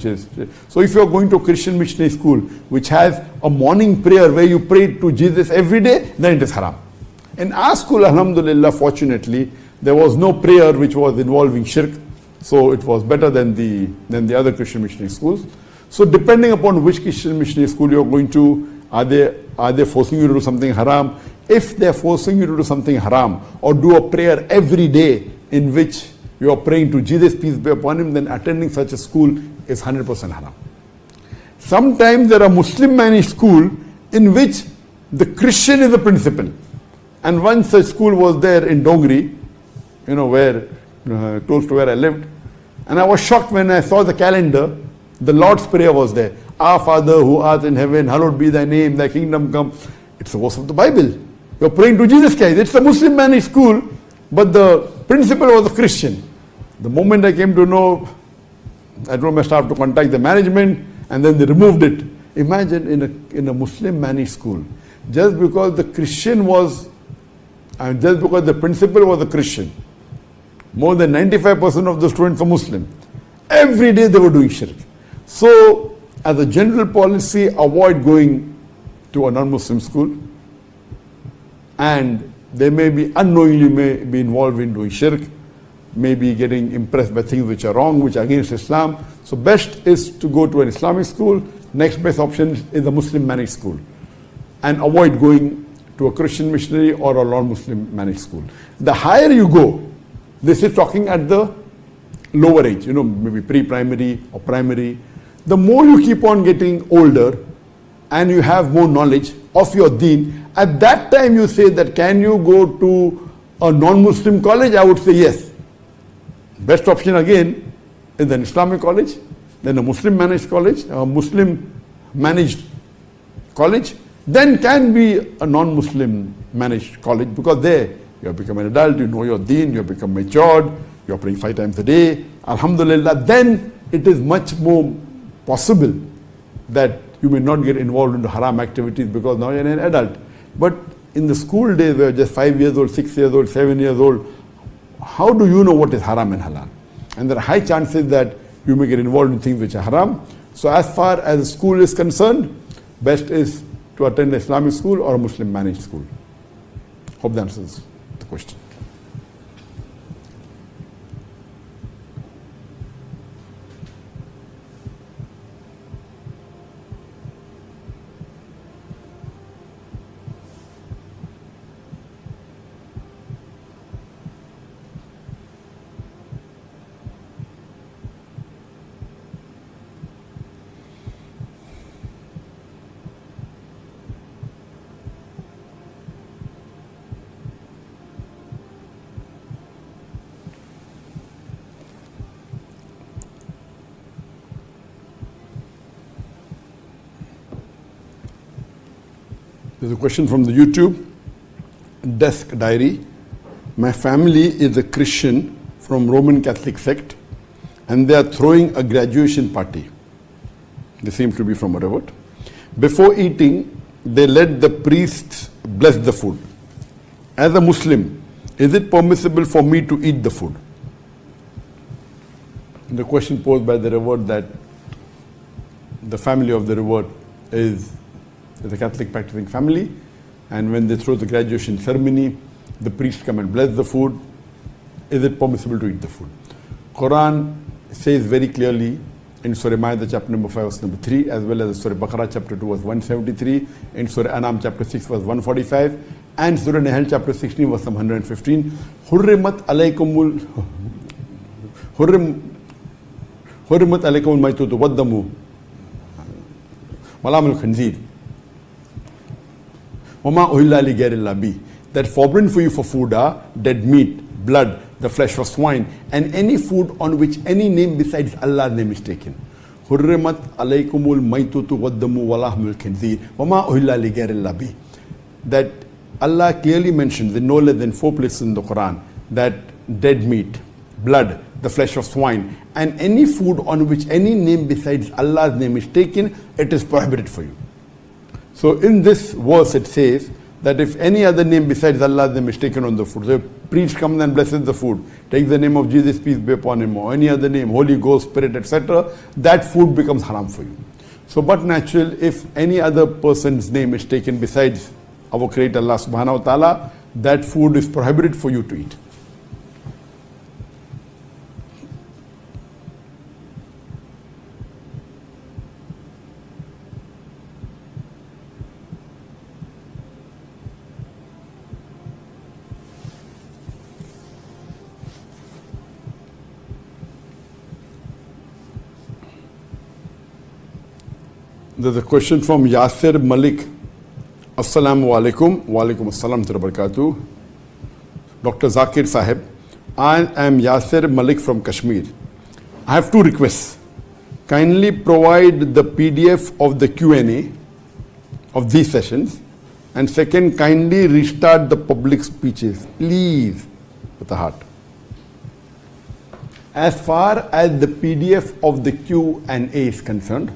so if you're going to a Christian missionary school which has a morning prayer where you pray to Jesus every day, then it is haram. In our school, alhamdulillah, fortunately, there was no prayer which was involving shirk, so it was better than the other Christian missionary schools. So depending upon which Christian missionary school you're going to, are they forcing you to do something haram? If they're forcing you to do something haram or do a prayer every day in which you are praying to Jesus, peace be upon him, then attending such a school is 100% haram. Sometimes there are Muslim managed school in which the Christian is the principal. And one such school was there in Dongri, where close to where I lived. And I was shocked when I saw the calendar, the Lord's Prayer was there. Our Father who art in heaven, hallowed be thy name, thy kingdom come. It's the verse of the Bible. You're praying to Jesus Christ. It's a Muslim managed school, but the principal was a Christian. The moment I came to know, I told my staff to contact the management, and then they removed it. Imagine in a Muslim managed school, just because the Christian was, and just because the principal was a Christian, more than 95% of the students are Muslim. Every day they were doing shirk. So, as a general policy, avoid going to a non-Muslim school, and they may be unknowingly may be involved in doing shirk, may be getting impressed by things which are wrong, which are against Islam. So best is to go to an Islamic school. Next best option is a Muslim managed school, and avoid going to a Christian missionary or a non-Muslim managed school. The higher you go, this is talking at the lower age, maybe pre-primary or primary. The more you keep on getting older and you have more knowledge of your deen, at that time you say that can you go to a non-Muslim college? I would say yes. Best option again is an Islamic college, then a Muslim managed college, a Muslim managed college, then can be a non-Muslim managed college, because there you have become an adult, you know your deen, you have become matured, you are praying 5 times a day, alhamdulillah. Then it is much more possible that you may not get involved into haram activities because now you are an adult. But in the school days where you're just 5 years old, 6 years old, 7 years old, how do you know what is haram and halal? And there are high chances that you may get involved in things which are haram. So as far as the school is concerned, best is to attend an Islamic school or a Muslim managed school. Hope that answers the question. There's a question from the YouTube desk diary. My family is a Christian from Roman Catholic sect and they are throwing a graduation party. They seem to be from a revert. Before eating, they let the priests bless the food. As a Muslim, is it permissible for me to eat the food? The question posed by the revert that the family of the revert is a Catholic practicing family, and when they throw the graduation ceremony, the priests come and bless the food. Is it permissible to eat the food? Quran says very clearly in Surah Ma'idah chapter number 5 verse number 3, as well as Surah Baqarah chapter 2 verse 173, in Surah Anam chapter 6 verse 145, and Surah Nahl chapter 16 verse 115, Hurrimat alaykumul maytutu waddamu walamul khanzir that forbidden for you for food are dead meat, blood, the flesh of swine, and any food on which any name besides Allah's name is taken. Hurrimat alaykumul maytutu waddamu walahmul khinzir wama uhilla li ghayrillah bi. That Allah clearly mentions in no less than 4 places in the Quran that dead meat, blood, the flesh of swine, and any food on which any name besides Allah's name is taken, it is prohibited for you. So in this verse it says that if any other name besides Allah's name is taken on the food, so if priest comes and blesses the food, takes the name of Jesus, peace be upon him, or any other name, Holy Ghost, Spirit, etc., that food becomes haram for you. So but natural, if any other person's name is taken besides our Creator Allah subhanahu wa ta'ala, that food is prohibited for you to eat. There's a question from Yasir Malik. Assalamu alaikum. Wa alaikum assalam wa barakatuh. Dr. Zakir Sahib, I am Yasir Malik from Kashmir. I have 2 requests. Kindly provide the PDF of the Q&A of these sessions. And second, kindly restart the public speeches, please, with a heart. As far as the PDF of the Q&A is concerned,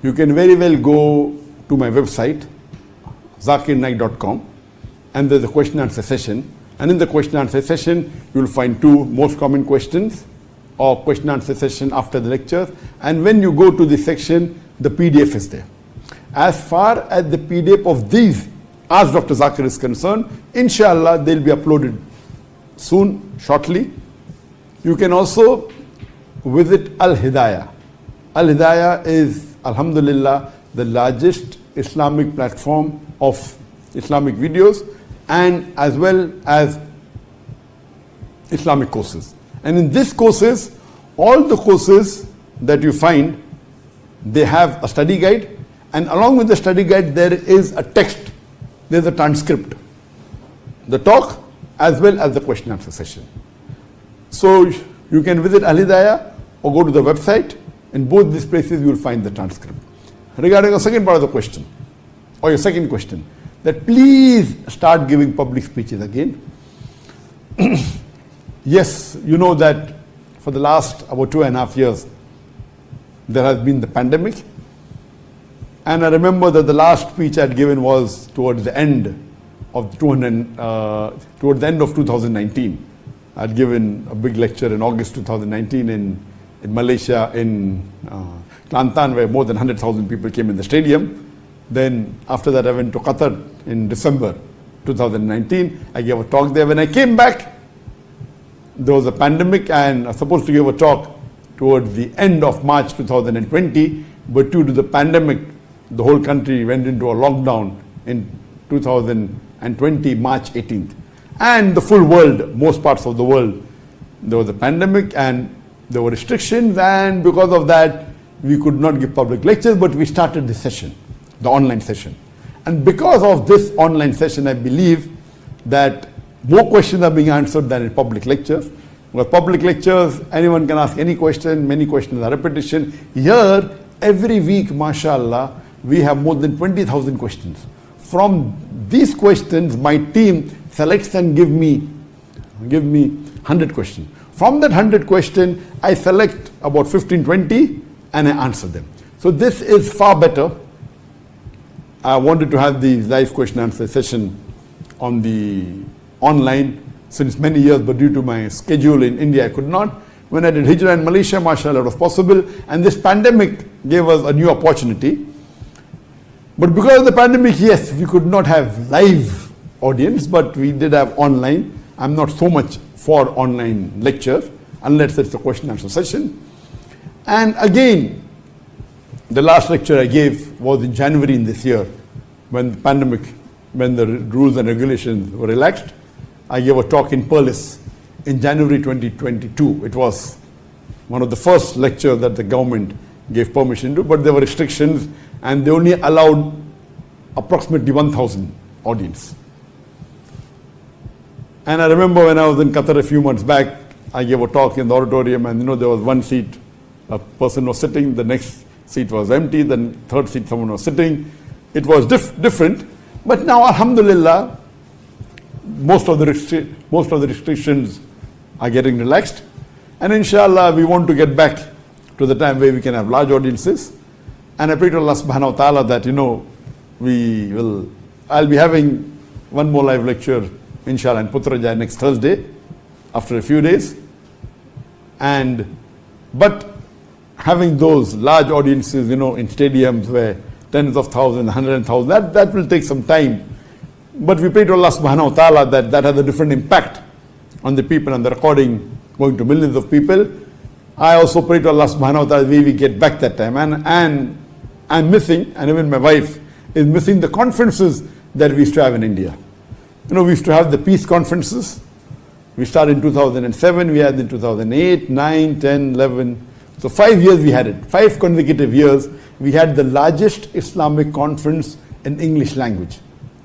you can very well go to my website, zakirnaik.com, and there's a question and answer session. And in the question and answer session, you will find 2 most common questions, or question and answer session after the lecture. And when you go to this section, the PDF is there. As far as the PDF of these, as Dr. Zakir is concerned, inshallah, they'll be uploaded soon, shortly. You can also visit Al-Hidayah. Al-Hidayah is, alhamdulillah, the largest Islamic platform of Islamic videos and as well as Islamic courses. And in these courses, all the courses that you find, they have a study guide, and along with the study guide there is a text, there's a transcript, the talk as well as the question answer session. So you can visit Al-Hidayah or go to the website. In both these places you will find the transcript. Regarding the second part of the question, or your second question, that please start giving public speeches again. Yes, you know that for the last about 2.5 years, there has been the pandemic. And I remember that the last speech I had given was towards the end of 200, toward the end of 2019. I'd given a big lecture in August 2019 in Malaysia, in Kelantan, where more than 100,000 people came in the stadium. Then after that, I went to Qatar in December 2019. I gave a talk there. When I came back, there was a pandemic, and I was supposed to give a talk towards the end of March 2020, but due to the pandemic, the whole country went into a lockdown in 2020, March 18th. And the full world, most parts of the world, there was a pandemic and there were restrictions, and because of that, we could not give public lectures, but we started the session, the online session. And because of this online session, I believe that more questions are being answered than in public lectures. With public lectures, anyone can ask any question, many questions are repetition. Here, every week, mashallah, we have more than 20,000 questions. From these questions, my team selects and give me 100 questions. From that 100 questions, I select about 15, 20 and I answer them. So this is far better. I wanted to have the live question answer session on the online since many years, but due to my schedule in India, I could not. When I did Hijrah in Malaysia, mashallah, it was possible. And this pandemic gave us a new opportunity. But because of the pandemic, yes, we could not have live audience, but we did have online. I'm not so much for online lectures, unless it's a question answer session. And again, the last lecture I gave was in January in this year, when the pandemic, when the rules and regulations were relaxed. I gave a talk in Perlis in January 2022. It was one of the first lectures that the government gave permission to, but there were restrictions and they only allowed approximately 1,000 audience. And I remember when I was in Qatar a few months back, I gave a talk in the auditorium, and there was one seat, a person was sitting, the next seat was empty, the third seat someone was sitting. It was different, but now alhamdulillah, most of the restrictions are getting relaxed, and inshallah we want to get back to the time where we can have large audiences. And I pray to Allah subhanahu wa ta'ala that I'll be having one more live lecture inshallah in Putrajaya next Thursday after a few days. But having those large audiences in stadiums where tens of thousands, hundreds of thousands, that will take some time. But we pray to Allah subhanahu wa ta'ala that has a different impact on the people, and the recording going to millions of people. I also pray to Allah subhanahu wa ta'ala that we get back that time. And I'm missing, and even my wife is missing, the conferences that we used to have in India. We used to have the peace conferences. We started in 2007, we had in 2008, 9, 10, 11. So 5 years we had it. 5 consecutive years we had the largest Islamic conference in English language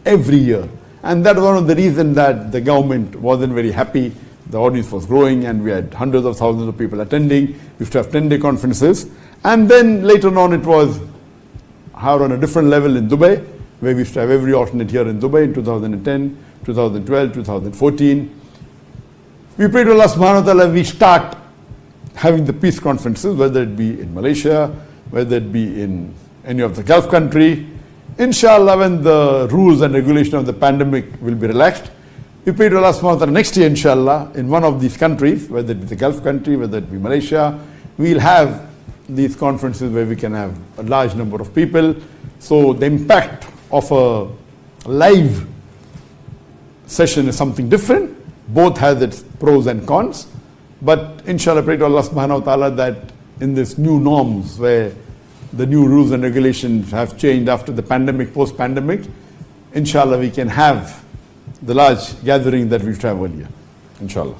every year. And that was one of the reasons that the government wasn't very happy. The audience was growing and we had hundreds of thousands of people attending. We used to have 10-day conferences. And then later on it was on a different level in Dubai, where we used to have every alternate year in Dubai in 2010, 2012, 2014. We pray to Allah subhanahu wa ta'ala we start having the peace conferences, whether it be in Malaysia, whether it be in any of the Gulf country. Inshallah, when the rules and regulation of the pandemic will be relaxed, we pray to Allah subhanahu wa ta'ala next year, inshallah, in one of these countries, whether it be the Gulf country, whether it be Malaysia, we'll have these conferences where we can have a large number of people. So the impact of a live session is something different. Both has its pros and cons. But inshallah, pray to Allah subhanahu wa ta'ala that in this new norms where the new rules and regulations have changed after the pandemic, post-pandemic, inshallah we can have the large gathering that we used to have earlier, inshallah.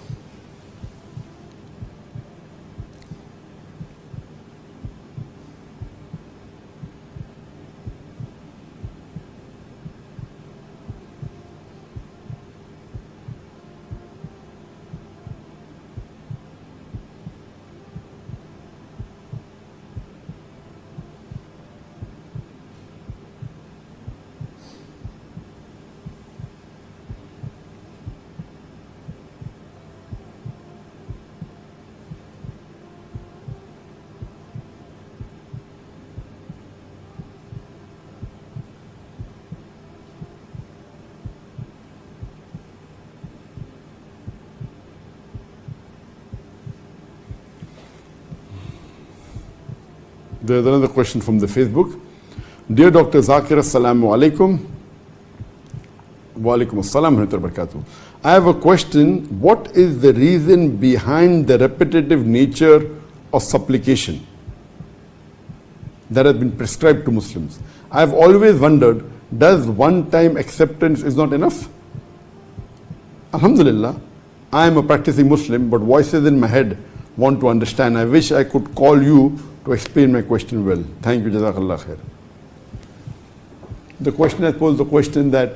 There's another question from the Facebook. Dear Dr. Zakir, Assalamu alaikum. Wa alaikum assalam wa rahmatullahi wa barakatuh. I have a question. What is the reason behind the repetitive nature of supplication that has been prescribed to Muslims? I have always wondered, does one-time acceptance is not enough? Alhamdulillah, I am a practicing Muslim, but voices in my head want to understand. I wish I could call you to explain my question well. Thank you, Jazakallah khair. The question, I pose the question that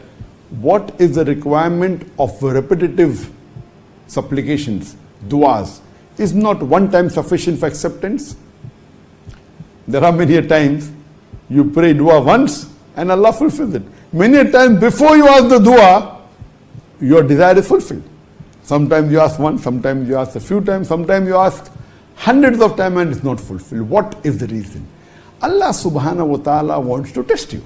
what is the requirement of repetitive supplications, du'as? Is not one time sufficient for acceptance? There are many a times you pray dua once and Allah fulfills it. Many a times before you ask the dua, your desire is fulfilled. Sometimes you ask once, sometimes you ask a few times, sometimes you ask hundreds of times and it's not fulfilled. What is the reason? Allah subhanahu wa ta'ala wants to test you.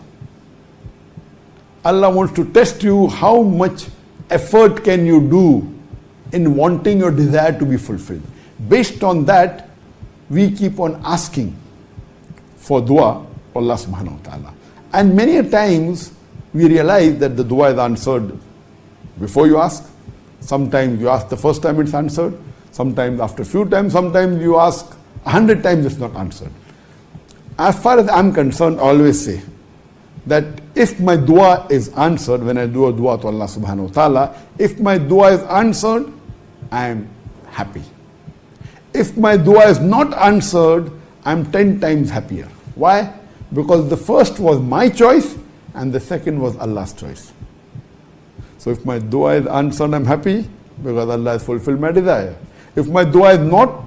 Allah wants to test you how much effort can you do in wanting your desire to be fulfilled. Based on that, we keep on asking for dua, Allah subhanahu wa ta'ala. And many a times we realize that the dua is answered before you ask. Sometimes you ask the first time it's answered. Sometimes after a few times. Sometimes you ask 100 times it's not answered. As far as I'm concerned, I always say that if my dua is answered, when I do a dua to Allah subhanahu wa ta'ala, if my dua is answered, I am happy. If my dua is not answered, I'm 10 times happier. Why? Because the first was my choice and the second was Allah's choice. So if my dua is answered, I'm happy because Allah has fulfilled my desire. If my dua is not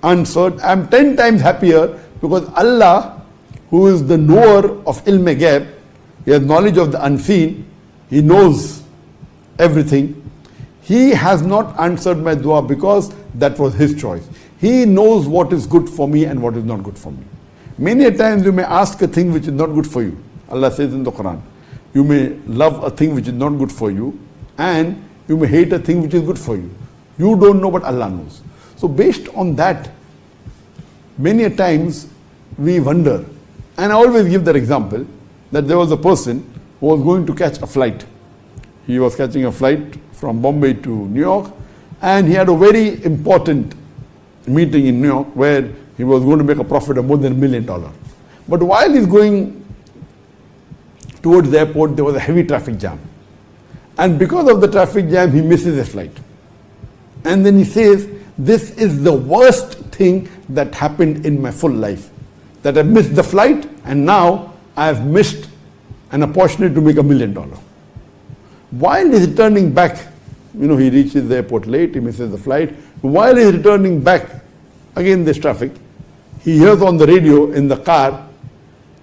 answered, I'm 10 times happier because Allah, who is the knower of ilm ghaib, he has knowledge of the unseen, he knows everything. He has not answered my dua because that was his choice. He knows what is good for me and what is not good for me. Many a times you may ask a thing which is not good for you. Allah says in the Quran, you may love a thing which is not good for you and you may hate a thing which is good for you. You don't know, but Allah knows. So based on that, many a times we wonder, and I always give that example, that there was a person who was going to catch a flight. He was catching a flight from Bombay to New York, and he had a very important meeting in New York where he was going to make a profit of more than $1 million. But while he's going towards the airport, there was a heavy traffic jam. And because of the traffic jam, he misses his flight. And then he says, this is the worst thing that happened in my full life. That I missed the flight and now I have missed an opportunity to make $1 million. While he's returning back, he reaches the airport late, he misses the flight. While he's returning back, again there's traffic, he hears on the radio in the car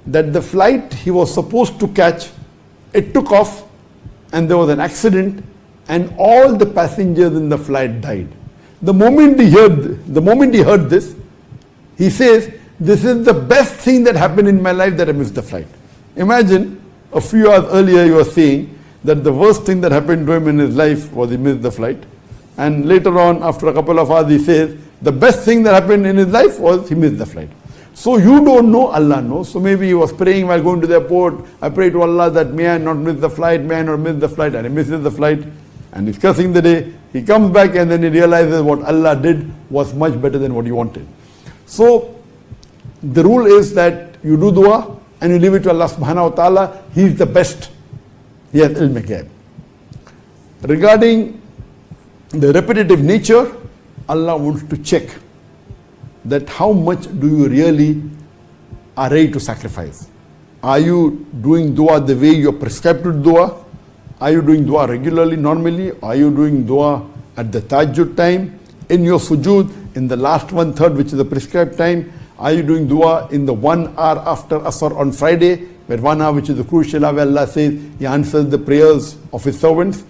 that the flight he was supposed to catch, it took off and there was an accident and all the passengers in the flight died. The moment he heard this, he says, this is the best thing that happened in my life that I missed the flight. Imagine a few hours earlier you were saying that the worst thing that happened to him in his life was he missed the flight. And later on, after a couple of hours, he says, the best thing that happened in his life was he missed the flight. So you don't know, Allah knows. So maybe he was praying while going to the airport. I pray to Allah that may I not miss the flight, may I not miss the flight, and he misses the flight. And he's cursing the day. He comes back and then he realizes what Allah did was much better than what he wanted. So the rule is that you do dua and you leave it to Allah subhanahu wa ta'ala. He is the best. He has ilm ghaib. Regarding the repetitive nature, Allah wants to check that how much do you really are ready to sacrifice. Are you doing dua the way you are prescribed to dua? Are you doing dua regularly, normally? Are you doing dua at the tahajjud time, in your sujood, in the last 1/3, which is the prescribed time? Are you doing dua in the 1 hour after Asr on Friday, where 1 hour, which is the crucial hour, where Allah says He answers the prayers of His servants?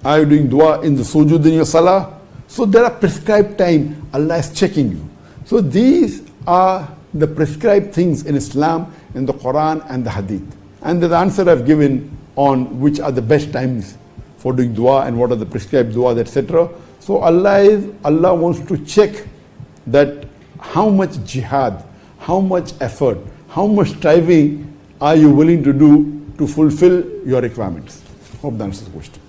Are you doing dua in the sujood in your salah? So there are prescribed time. Allah is checking you. So these are the prescribed things in Islam, in the Quran and the Hadith. And the answer I've given on which are the best times for doing dua and what are the prescribed duas, etc. So Allah wants to check that how much jihad, how much effort, how much striving are you willing to do to fulfill your requirements? Hope that answers the question.